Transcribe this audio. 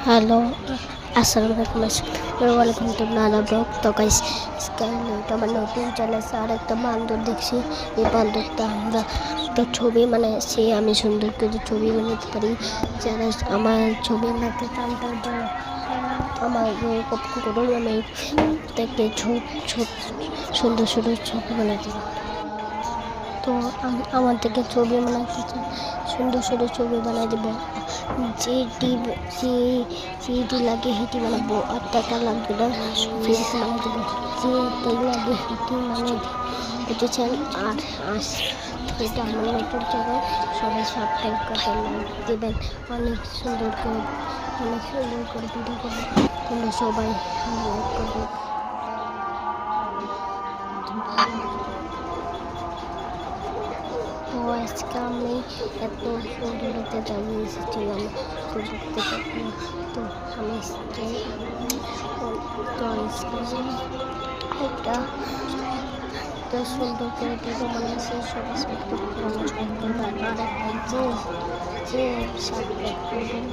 Hello, আসসালামু আলাইকুম। ওয়ালাইকুম টু নানা ব্লগ। তো গাইস, এটা আমার নতুন চ্যানেল। আর একটা বান্দর দেখছি। এই বান্দরটা আমরা একটা ছবি বানাইছি। আমি সুন্দর করে ছবি বানাতে পারি। যারা আমার ছবি বানাতে চান তারা আমার কপি করুন। আমি দেখতে সুন্দর সুন্দর ছবি বানাতে পারি। তো আমার থেকে ছবি বানাতে চান, সুন্দর সুন্দর ছবি বানাই দেবো। যেটি লাগে সেটি বানাবো, আর টাকা লাগবে না, ফেস বানাই দেবো। যেটাই লাগে সেটি বানাই বুঝেছেন। আর এটা আমার নতুন চ্যানেল, সবাই সাবস্ক্রাইব করবেন, লাইক দেবেন। অনেক সুন্দর করে ভিডিও করবেন, তোমরা সবাই লাইক করবেন। তো আজকে আমি এত সুন্দর একটা জায়গায় এসেছিলাম, তো দেখতে পাচ্ছি। তো আমি একটা সুন্দর করে ভিডিও বানিয়েছি, সবাই সাবস্ক্রাইব করবেন। আর যে সাবস্ক্রাইব করবেন